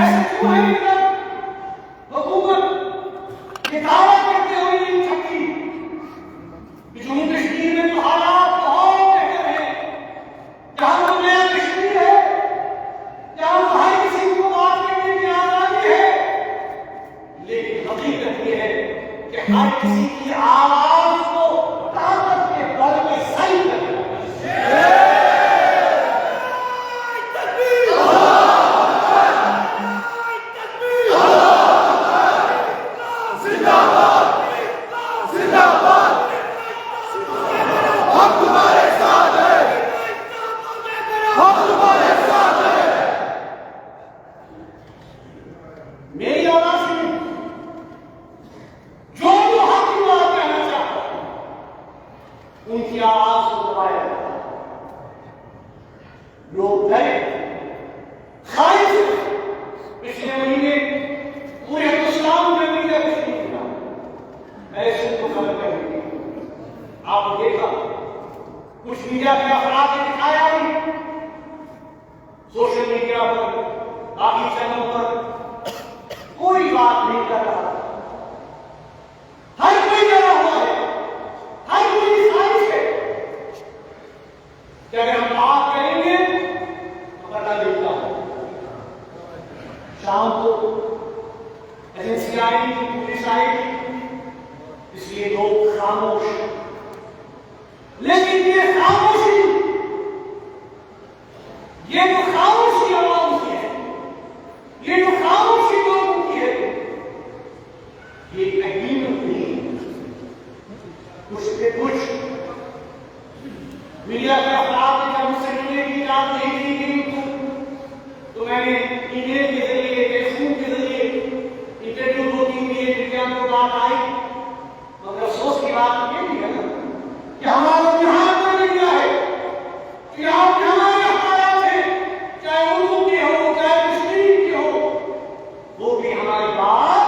ऐसे क्यों है हुकूमत ये दावा करते हुए नहीं थकती कि जम्मू कश्मीर में तो हालात बहुत बेहतर हैं, जहां तो नया कश्मीर है, जहां तो हर किसी को बात करने की आजादी है। लेकिन हकीकत ये है कि हर किसी की आवाज को ताकत के बल पे सही करना मेरी आवाज सुनो, जो हक की बात कहना चाहता है उनकी आवाज को दबाया जाता है। लोग डरे, खारिज पिछले महीने पूरे हिंदुस्तान में मीडिया कुछ नहीं मिला, ऐसे तो गलत है। आपने देखा कुछ मीडिया के अफराद ने दिखाया भी, सोशल मीडिया पर, बाकी चैनलों पर कोई बात नहीं कर रहा। हर कोई डरा हुआ है, हर कोई खारिज है कि अगर हम बात करेंगे तो पता चलता है। शाम को एजेंसी आएगी, पुलिस आएगी, इसलिए लोग खामोश। लेकिन ये खामोशी, ये जो खामोशी आवाम की है, ये जो खामोशी लोगों की है, ये यकीनन नहीं। कुछ से कुछ मीडिया के अफराद ने जब मुझसे मिलने की इजाजत नहीं दी गई तो मैंने ईमेल के जरिए, फेसबुक के जरिए इंटरव्यू 2-3 दिए, जिनके हमको बात आई। मगर अफसोस की बात ये भी है कि हमारा ध्यान नहीं दिया है कि आप हमारे हालात हैं, चाहे उर्दू की हो, चाहे कश्मीर की हो, वो भी हमारी बात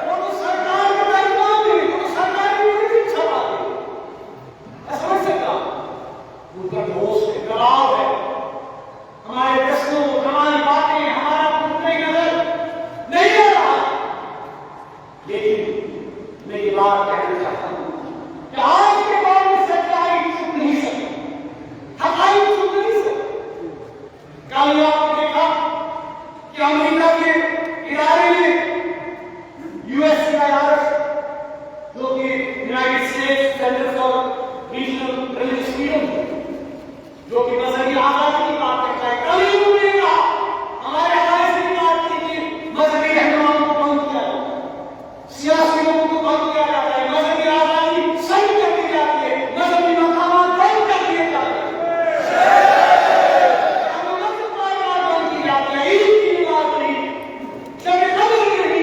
वो तो सरकार का दायित्व है, वो तो सरकार की इच्छा बात है। मैं समझ सकता हूं उनका दोष है, दबाव है, हमारे प्रश्नों, हमारी बातें, हमारा उनकी नजर नहीं आ रहा। लेकिन मैं ये बात कहना चाहता हूं कि आज के बाद में सच्चाई छुप नहीं सकती, हकाइक छुप नहीं सकती। कल आपने देखा कि अमेरिका के इदारे ने USCIS, जो कि United states centre for regional religious freedom, जो कि मजहबी आजादी की बात करता है, कल ही उन्होंने कहा, हमारे हवाले से भी बात की कि मजहबी रहनुमाओं को बंद किया जाता है, सियासी लोगों को बंद किया जाता है, मजहबी आजादी सही कर दी जाती है, मजहबी मकामात बंद कर दिए जाते हैं, मजहब की बात बंद की जाती है, ईद की बात नहीं, शब-ए-कद्र की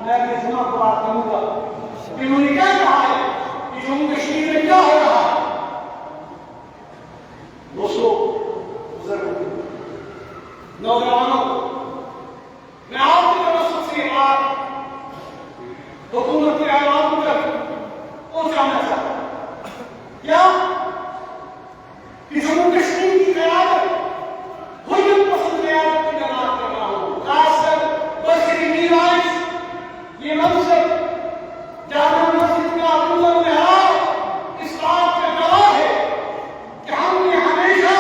मैं अपने जुमा को बात करूंगा कि उन्होंने क्या कहा है कि जम्मू कश्मीर में क्या हो रहा है। दोस्तों, बुजुर्गों, नौजवानों, मैं आपकी तरफ सबसे बात हुकूमत के ऐलान तक पहुंचाना चाहता हूं। क्या कि जम्मू कश्मीर की क़यादत हुर्रियत पसंद क़यादत की तलाश कर रहा हूं। खासकर बशरी मीराज ये मंसब जामा मस्जिद का अब्दुल मेहराब इस बात का गवाह है कि हमने हमेशा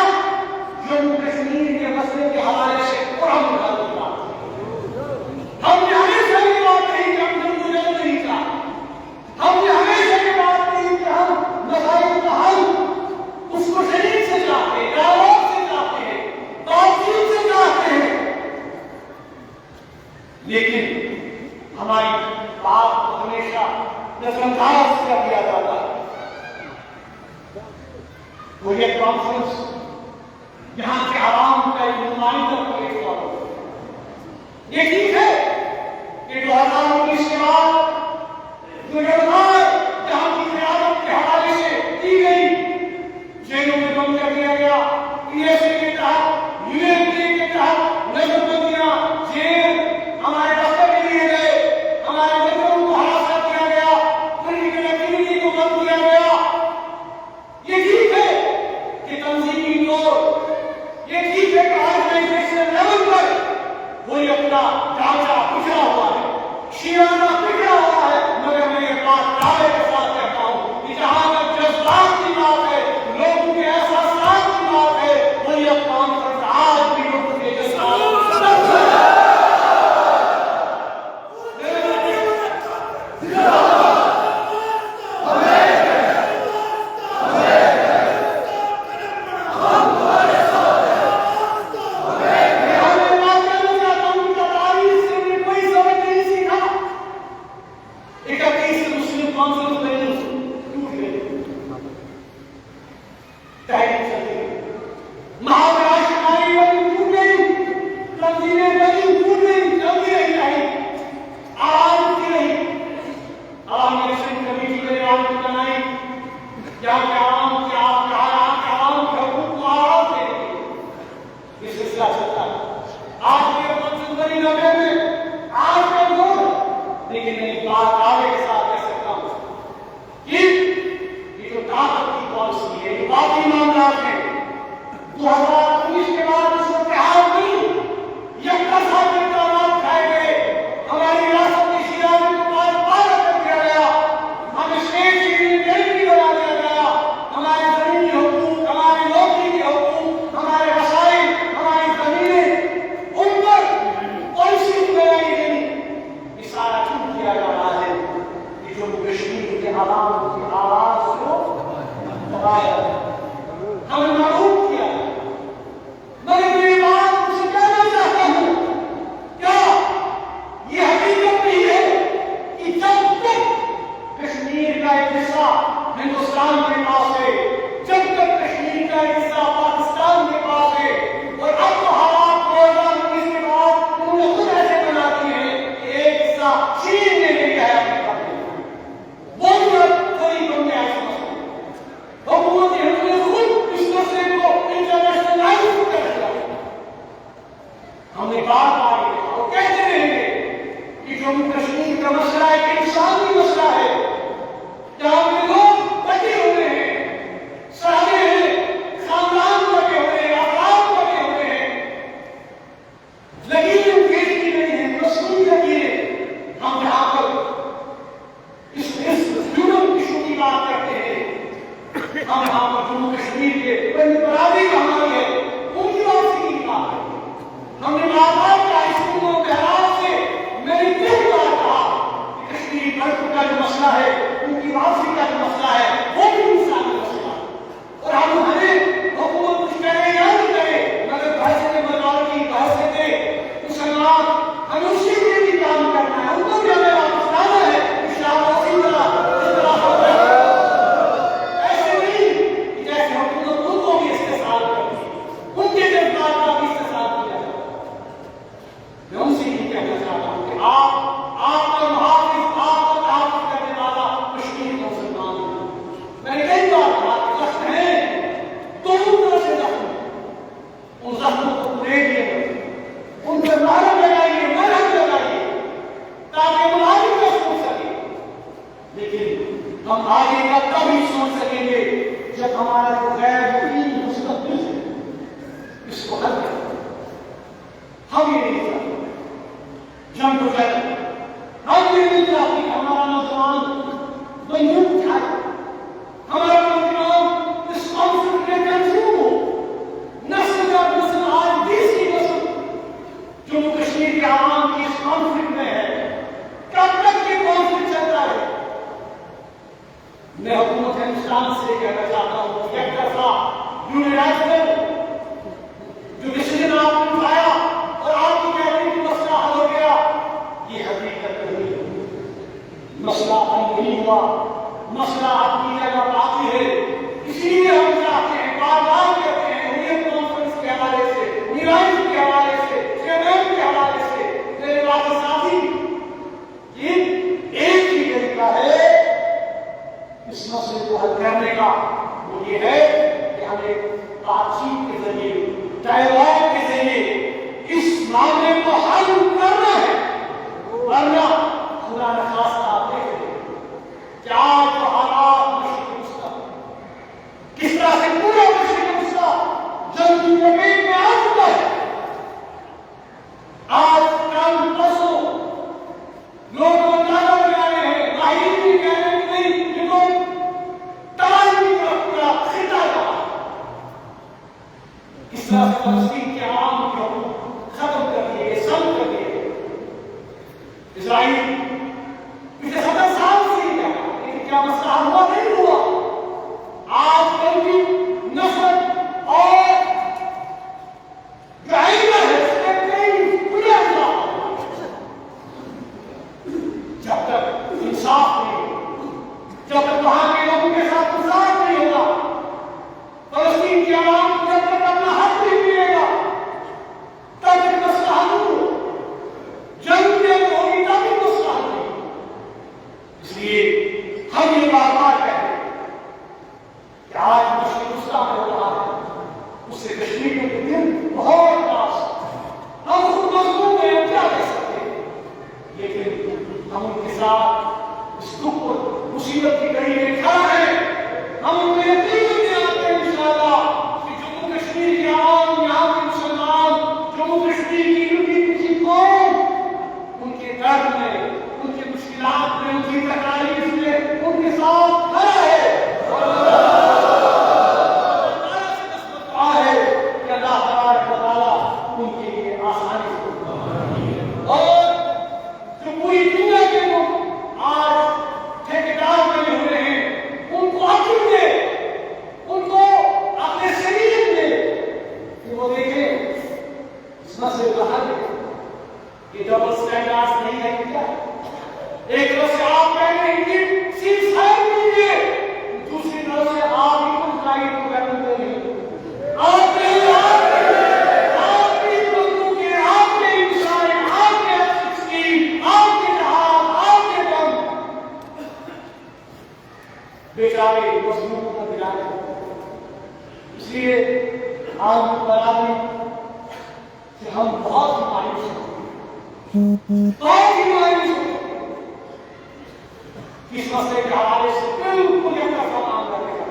जम्मू कश्मीर के मसले के हवाले से कुरान का दिया। हमने हमेशा ये बात कही कि हम जम्मू नहीं चाहते। हमने हमेशा ये बात कही कि हम मसाइल का हल उसको शरीर से चाहते हैं, डायलॉग से चाहते हैं, बातचीत से चाहते हैं। लेकिन हमारी बात को हमेशा नजरअंदाज कर दिया जाता है। वो ये कॉन्फ्रेंस यहां के आवाम का एक नुमाइंदा पेश हो, ये ठीक है कि 2019 के बाद जो व्यवहार जहां की क़यादत के हवाले से की गई, जेलों में बंद कर दिया गया, पीएसए के तहत, यूएपी के तहत नजरबंदियां, जेल, हमारे दफ्तर लिए गए, हमारे बच्चों को हरासा किया गया, पॉलिटिकल एक्टिविटी को बंद किया गया। ये ठीक है कि तंजीमी लोग, ये ठीक है कि ऑर्गेनाइजेशनल लेवल पर कोई अपना ढांचा बिखरा हुआ है, शियाना बिखरा हुआ है, मगर मैं ये बात दावे के साथ कहता हूं कि जहां तक जज्बात की बात है, लोगों के एहसास की बात है, वही अब कॉन्फ्रेंस आज भी लोगों के जज्बात मैं उनसे ये कहना चाहता हूं कि आप आपका लेकिन हम आगे का तभी सोच सकेंगे जब हमारा जो गैर यकीनी मुस्तकबिल है इसको हल करें। हम ये नहीं चाहते जंग हो जाए, हम ये नहीं चाहते कि हमारा नौजवान बंदूक उठाए, हमारा नौजवान इस कॉन्फ्लिक्ट में कंज्यूम हो। नस्ल का नस्ल आज तीसरी नस्ल जम्मू कश्मीर के आवाम की इस कॉन्फ्लिक्ट में है। कब तक ये कॉन्फ्लिक्ट चलता है? मैं हुकूमत हिंदुस्तान से कहना चाहता हूं कि एक तरफा यूनिलाटरल जो डिसीजन आपने उठाया और आपकी कहने की मसला हल हो गया, ये हकीकत नहीं है। मसला हल नहीं हुआ, मसला आपकी जगह बाकी है। इसीलिए हम चाहते हैं, बार बार कहते हैं, हुरियत कॉन्फ्रेंस के हवाले से, नीलामी के हवाले से, चेयरमैन के हवाले से, मेरे बाकी साथी, ये एक ही तरीका है इस मसले को हल करने का। वो ये है कि हमें बातचीत के जरिए, डायलॉग के जरिए इस मामले को हल करना है। वरना खुदा न खास्ता आप देख रहे कि आज जो हालात मशरिक़ वस्ता, किस तरह से पूरा मशरिक़ वस्ता जंग की लपेट में आ चुका है। आज कल परसों लोग मंदाना में आ रहे हैं, माहिर भी कह रहे हैं कि नहीं, ये तो तबाही की तरफ पूरा खिता जा रहा है। किस तरह से फलस्तीन के आवाम को खत्म कर दिए, सब कर दिए। इजराइल पिछले 70 साल से ही है, लेकिन क्या मसला हुआ? नहीं हुआ। आज कल की नस्ल और जो एंगर है उसमें कई खुला इजाफा हुआ। जब तक इंसाफ नहीं, जब तक वहां के लोगों के साथ इंसाफ नहीं होगा, फलस्तीन की आवाम को जब तक अपना हक नहीं मिलेगा, तब तक मसला हल नहीं होगा। जंग में होगी तब भी मसला हल नहीं। इसलिए हम ये बार बार कहते हैं कि आज मशरिक़ वस्ता में हो रहा है, उससे कश्मीर के दिन बहुत खास, हम खुद मजबूत हैं, हम क्या कह सकते हैं, लेकिन हम उनके साथ इस दुख और मुसीबत की घड़ी में खड़ा है। हम उनको यकीन दिलाते हैं इंशाअल्लाह कि जम्मू कश्मीर के आवाम, यहाँ के मुसलमान, जम्मू कश्मीर की उनकी कौम, उनके दर्द में, उनकी मुश्किलात में, उनकी तकलीफ में उनके साथ खड़ा है। अल्लाह तबारक व तआला उनके लिए आसानी से, और जो पूरी दुनिया के लोग आज ठेकेदार बने हुए हैं, उनको अक्ल दे, उनको अपने शरीर दे कि वो देखें इस मसले का हल। ये डबल स्टैंडर्ड्स नहीं है क्या? एक तरफ से आप कह रहे हैं कि सीज़फायर कीजिए, दूसरी तरफ से आप ही को करने देंगे। आपके बंदूकें, आपके इंसाने, आपके F-16, आपके जहाज, आपके बम, बेचारे मजलूमों को दिलाए। इसलिए आज बराबरी से हम बहुत ही मायूस हैं, बहुत ही मायूस हैं। इस मसले के हवाले से बिल्कुल एक तरफा काम करने का।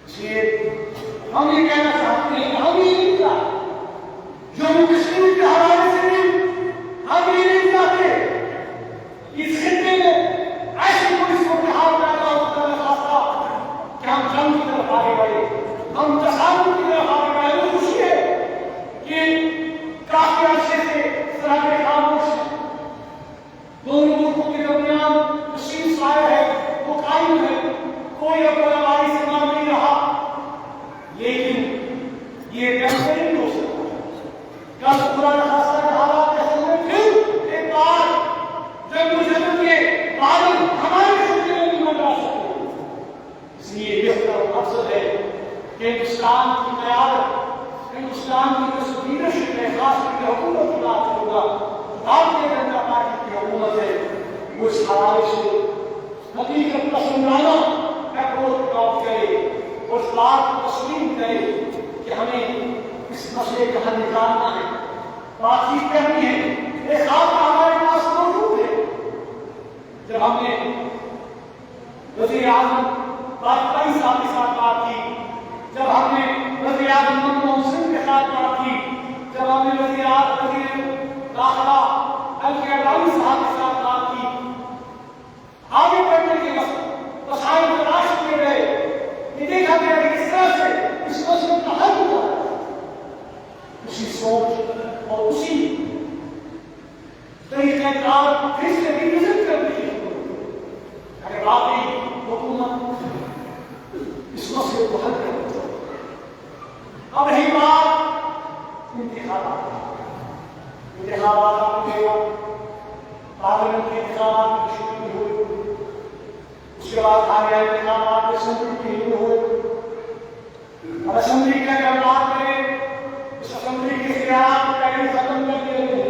इसलिए हम ये कहना चाहते हैं कि हम ये नहीं चाहते जम्मू कश्मीर के हवाले से भी, हम ये नहीं चाहते इस खित्ते में ऐसी कोई सूरत हाल पैदा हो कि हम जंग की तरफ आगे बढ़े, हम तसादुम की तरफ आगे बढ़े। मुझे खुशी है कि काफी अर्से से सरहदें खामोश हैं, दोनों मुल्कों के दरमियान सीज़फायर है वो कायम है, कोई अब गोलाबारी से मर नहीं रहा। लेकिन ये कैसे नहीं हो सकता? कल खुदा न खास्ता के हालात ऐसे हुए, फिर एक बार जब मुजरिम के बादल हमारे सिलसिले में नहीं बना सकते। इसलिए बेहतर अफसर है कि हिंदुस्तान की क़यादत, हिंदुस्तान की जो लीडरशिप है, खासकर हुकूमत की बात करूंगा, भारतीय जनता पार्टी की हुकूमत है, वो इस हवाले से हकीकत पसंदाना अप्रोच अडॉप्ट करे और इस बात को तस्लीम करे कि हमें इस मसले का हल निकालना है, बातचीत करनी है। एक साथ हमारे पास मौजूद है जब हमने वज़ीर आज़म वाजपेयी साहब के साथ बात की, जब हमने वज़ीर आज़म मनमोहन सिंह के साथ बात की, जब हमने वज़ीर दाखिला अलके अडवाणी साहब के साथ बात की, आगे बढ़ने के वसाइल तलाश किए गए, ये देखा गया कि किस तरह से इस मसले का हल होता है। उसी सोच और उसी तरीक़ेकार फिर से रिविज़न करने की अगर वाकई हुकूमत इस मसले को हल करे। अब रही बात इंतखाबात आपने देखा, पार्लियामेंट के इंतखाबात की शुरू हुई, उसके बाद आ गया इंतखाबात असेंबली के लिए हुए। अब असेंबली की अगर बात करें, इस असेंबली के इख्तियार पहले खत्म कर दिए गए।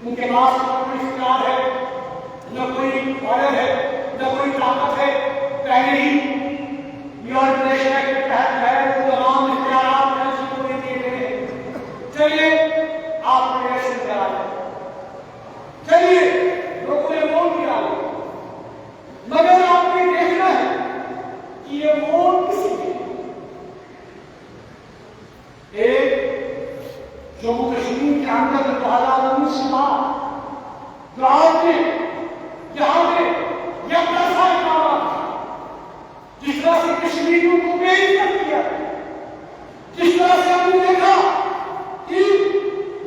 उनके पास कोई इख्तियार है न, कोई ऑर्डर है न, कोई ताकत है। पहले ही यूरोपियन एक्ट के तहत है वो तमाम इख्तियार ऐसे को दिए गए हैं। चलिए आप इलेक्शन करा दें, चलिए लोगों ने वोट दिया, मगर आपने देखना है कि ये वोट किसी के। एक जम्मू कश्मीर के अंदर 2019 के बाद जो आपने यहाँ पे यकदर्जा इक़ामत, जिस तरह से कश्मीरियों को बेइज्जत किया, जिस तरह से हमने देखा कि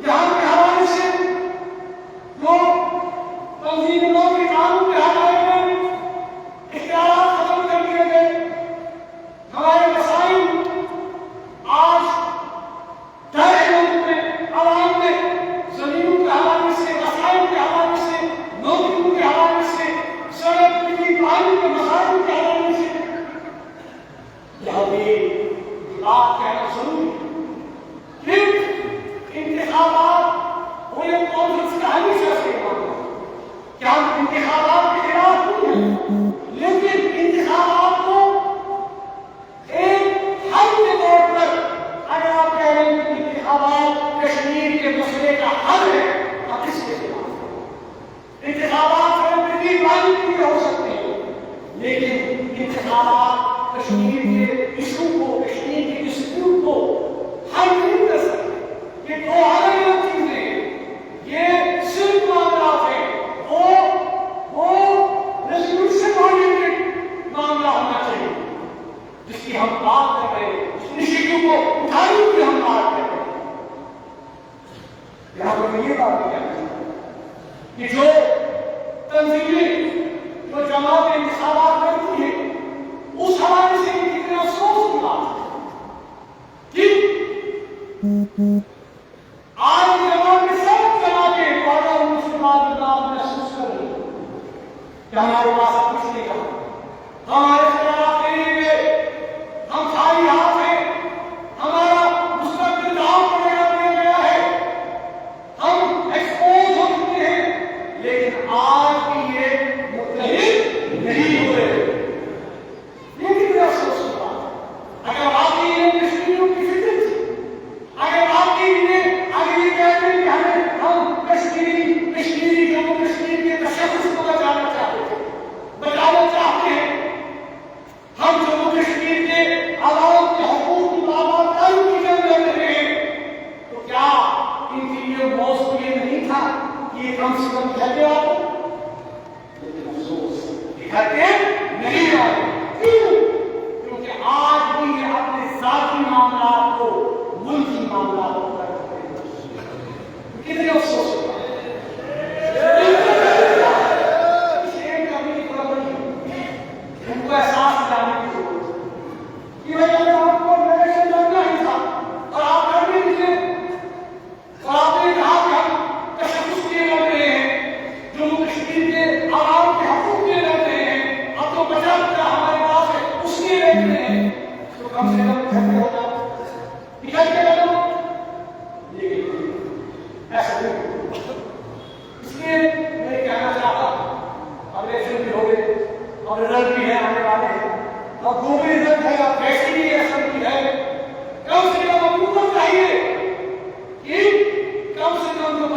यहाँ के हवाले से जो तंजीमों के कानून के हवाले में इख्तियार खत्म कर दिए गए, हमारे वसाइल आज तय लोगों में, आवाम में, जमीनों के हवाले से, वसाइल के हवाले से, नौकरियों के हवाले से, सड़क बिजली पानी के मसाइल के हवाले से यहाँ पे बात कहना जरूरी है। इंतखाबात वो ये कॉन्फ्रेंस का हमेशा से मांगा कि हम इंतखाबात के खिलाफ नहीं हैं, लेकिन इंतखाबात को एक हल के तौर पर अगर आप कह रहे हैं कि इंतखाबात कश्मीर के मसले का हल है, आप इसके खिलाफ। इंतखाबात बिजली पानी के लिए हो सकते हैं, लेकिन इंतखाबात कश्मीर के इशू को, कश्मीर के डिस्प्यूट को हल नहीं कर सकते। ये दो अलग अलग चीजें हैं। ये सिर्फ मामला है, वो रेजोल्यूशन ओरिएंटेड मामला होना चाहिए जिसकी हम बात कर रहे हैं, उस इशू को उठाने की हम बात कर रहे हैं। यहां पर ये बात कहना कि जो तंजीमें, जो जमातें इंतखाबात करती है, उस हवाले से कितने अफसोस की बात है कि आज जमात में सब जमातें वादा मुस्लिमान महसूस कर रही है कि हमारे पास अब कुछ नहीं रहा, हमारे खिलाफ करेंगे, हम खाली हाथ हैं, हमारा मुस्तकबिल दांव पर लगा दिया गया है, हम एक्सपोज हो चुके हैं। लेकिन आज भी ये मुत्तहिद नहीं हुए। अगर वाकई ये कश्मीरियों की फिक्र थी, अगर वाकई ये अगर ये कहते हैं कि हम कश्मीरी जम्मू कश्मीर के तशद्दुद को बचाना चाहते हैं, हम जम्मू कश्मीर के आवाम के हकूक़ की पाबंदी की जंग लड़ रहे हैं, तो क्या इनके लिए मौसम ये नहीं था कि ये कम से कम कहते आपको? लेकिन अफसोस कहते नहीं आए। क्यों? आज भी अपने जाती मामला को मुल्की मामला कर रहे हैं। कितने अफसोस हमको एहसास दिलाने की जरूरत है कि भाई अगर आपको इलेक्शन लड़ना ही था और आप लड़ने निकले और आपने कहा कि हम तशद्दुद के लड़ रहे हैं, जम्मू कश्मीर के आवाम के हकूक़ के लड़ रहे हैं, अब तो बचा हमारे पास है उसके लड़ रहे हैं, तो कम से कम इकट्ठे हो जाओ, इकट्ठे लड़ो। लेकिन ऐसा नहीं। इसलिए मैं कहना चाहता अब इलेक्शन भी हो गए, अब रिजल्ट भी है आने वाले हैं, अब जो भी रिजल्ट है, अब वैसे भी इलेक्शन भी है, कम से कम हुकूमत चाहिए कि कम से कम जो